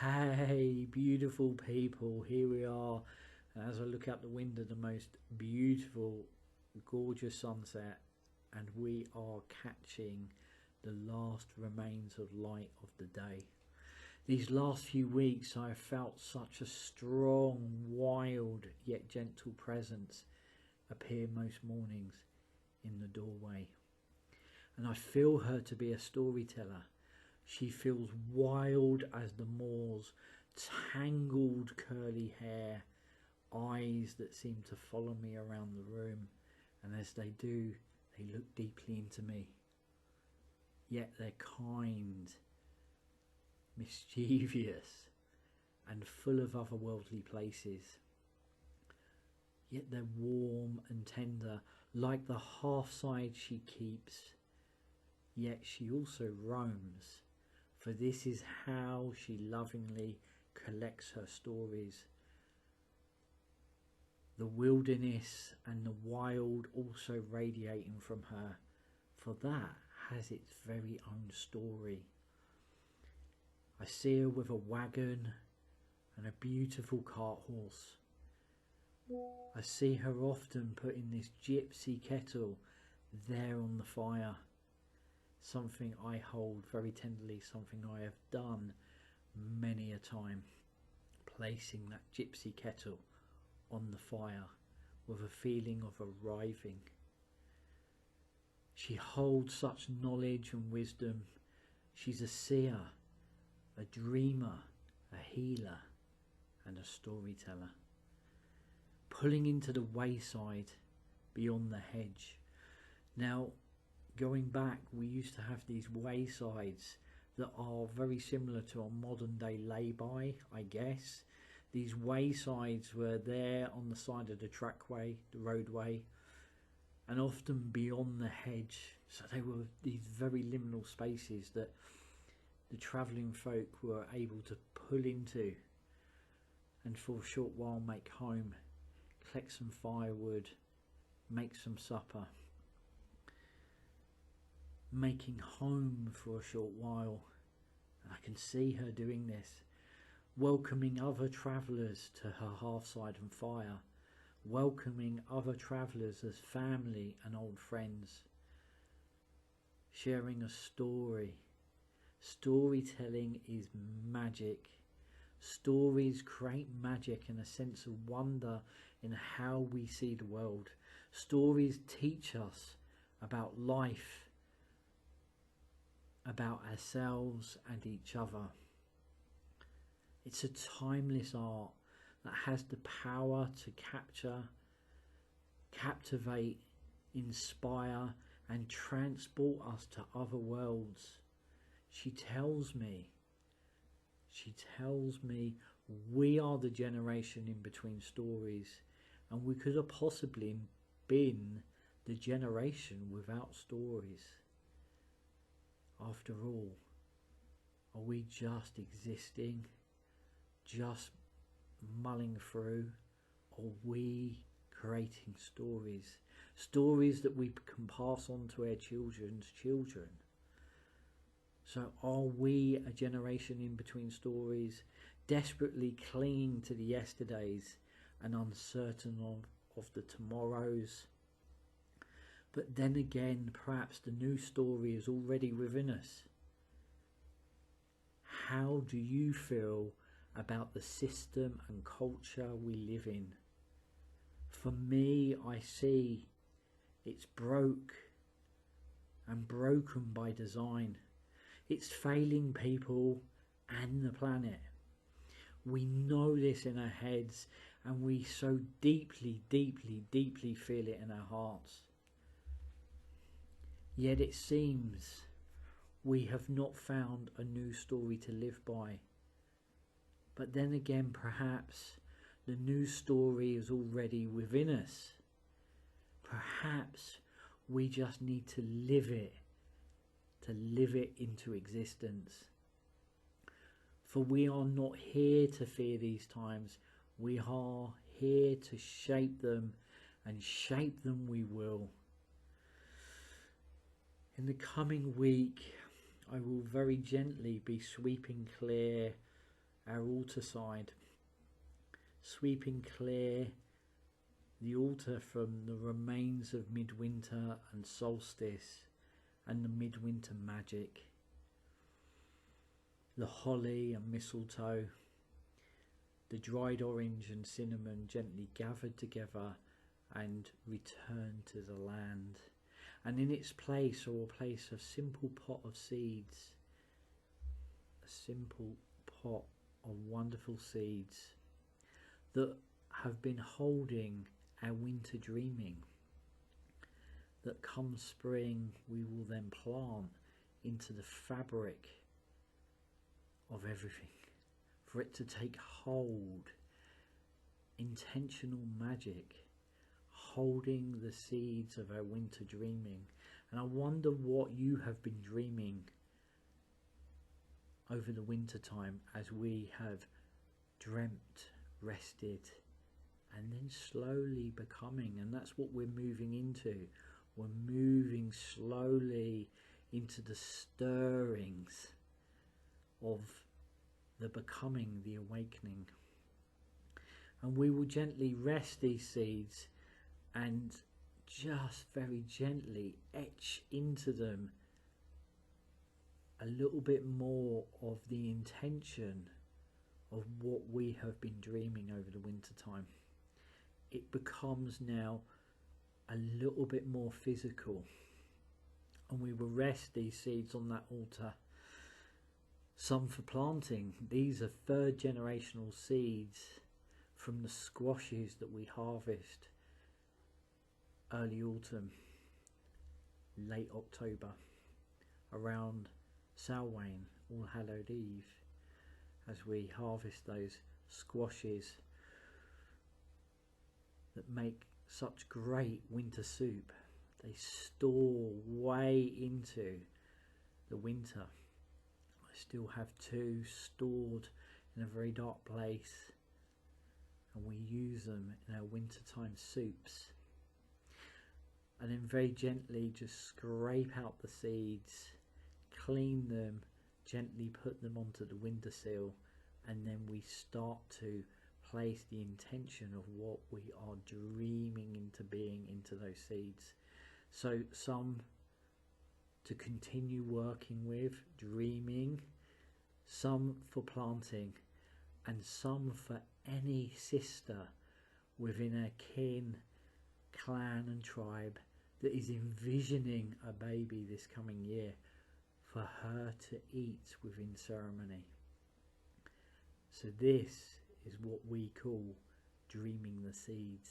Hey, beautiful people, here we are. As I look out the window, the most beautiful, gorgeous sunset, and we are catching the last remains of light of the day. These last few weeks, I have felt such a strong, wild, yet gentle presence appear most mornings in the doorway. And I feel her to be a storyteller. She feels wild as the moors, tangled curly hair, eyes that seem to follow me around the room, and as they do, they look deeply into me. Yet they're kind, mischievous, and full of otherworldly places. Yet they're warm and tender, like the half side she keeps. Yet she also roams, for this is how she lovingly collects her stories. The wilderness and the wild also radiating from her, for that has its very own story. I see her with a wagon and a beautiful cart horse. I see her often putting this gypsy kettle there on the fire. Something I hold very tenderly, something I have done many a time, placing that gypsy kettle on the fire with a feeling of arriving. She holds such knowledge and wisdom. She's a seer, a dreamer, a healer, and a storyteller. Pulling into the wayside beyond the hedge. Now, going back, we used to have these waysides that are very similar to a modern day lay-by, I guess. These waysides were there on the side of the trackway, the roadway, and often beyond the hedge. So they were these very liminal spaces that the travelling folk were able to pull into and for a short while make home, collect some firewood, make some supper. Making home for a short while, and I can see her doing this, welcoming other travellers to her half-side and fire, welcoming other travellers as family and old friends, sharing a story. Storytelling is magic. Stories create magic and a sense of wonder in how we see the world. Stories teach us about life, about ourselves and each other. It's a timeless art that has the power to capture, captivate, inspire and transport us to other worlds. She tells me we are the generation in between stories, and we could have possibly been the generation without stories. After all, are we just existing, just mulling through, or are we creating stories? Stories that we can pass on to our children's children. So are we a generation in between stories, desperately clinging to the yesterdays and uncertain of the tomorrows? But then again, perhaps the new story is already within us. How do you feel about the system and culture we live in? For me, I see it's broke and broken by design. It's failing people and the planet. We know this in our heads, and we so deeply, deeply, deeply feel it in our hearts. Yet it seems we have not found a new story to live by. But then again, perhaps the new story is already within us. Perhaps we just need to live it into existence. For we are not here to fear these times. We are here to shape them, and shape them we will. In the coming week, I will very gently be sweeping clear our altar side, sweeping clear the altar from the remains of midwinter and solstice and the midwinter magic, the holly and mistletoe, the dried orange and cinnamon gently gathered together and returned to the land. And in its place, I will place a simple pot of seeds, a simple pot of wonderful seeds that have been holding our winter dreaming, that come spring we will then plant into the fabric of everything, for it to take hold, intentional magic, holding the seeds of our winter dreaming. And I wonder what you have been dreaming over the winter time, as we have dreamt, rested, and then slowly becoming. And that's what we're moving into. We're moving slowly into the stirrings of the becoming, the awakening. And we will gently rest these seeds and just very gently etch into them a little bit more of the intention of what we have been dreaming over the winter time. It becomes now a little bit more physical, and we will rest these seeds on that altar, some for planting. These are third generational seeds from the squashes that we harvest early autumn, late October, around Samhain, All Hallowed Eve, as we harvest those squashes that make such great winter soup. They store way into the winter. I still have 2 stored in a very dark place, and we use them in our wintertime soups. And then very gently just scrape out the seeds, clean them, gently put them onto the windowsill, and then we start to place the intention of what we are dreaming into being into those seeds. So some to continue working with, dreaming, some for planting, and some for any sister within our kin, clan and tribe that is envisioning a baby this coming year for her to eat within ceremony. So this is what we call dreaming the seeds,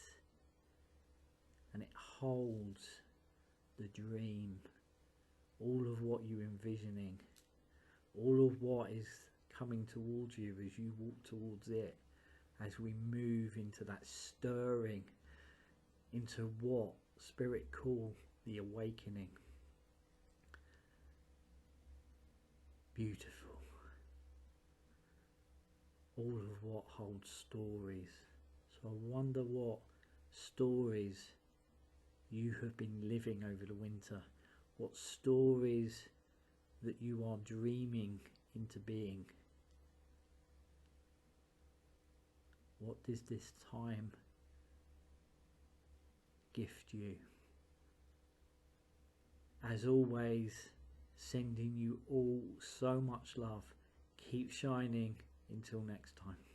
and it holds the dream, all of what you're envisioning, all of what is coming towards you as you walk towards it, as we move into that stirring, into what Spirit call the awakening. Beautiful. All of what holds stories. So I wonder what stories you have been living over the winter, what stories that you are dreaming into being. What does this time gift you? As always, sending you all so much love. Keep shining until next time.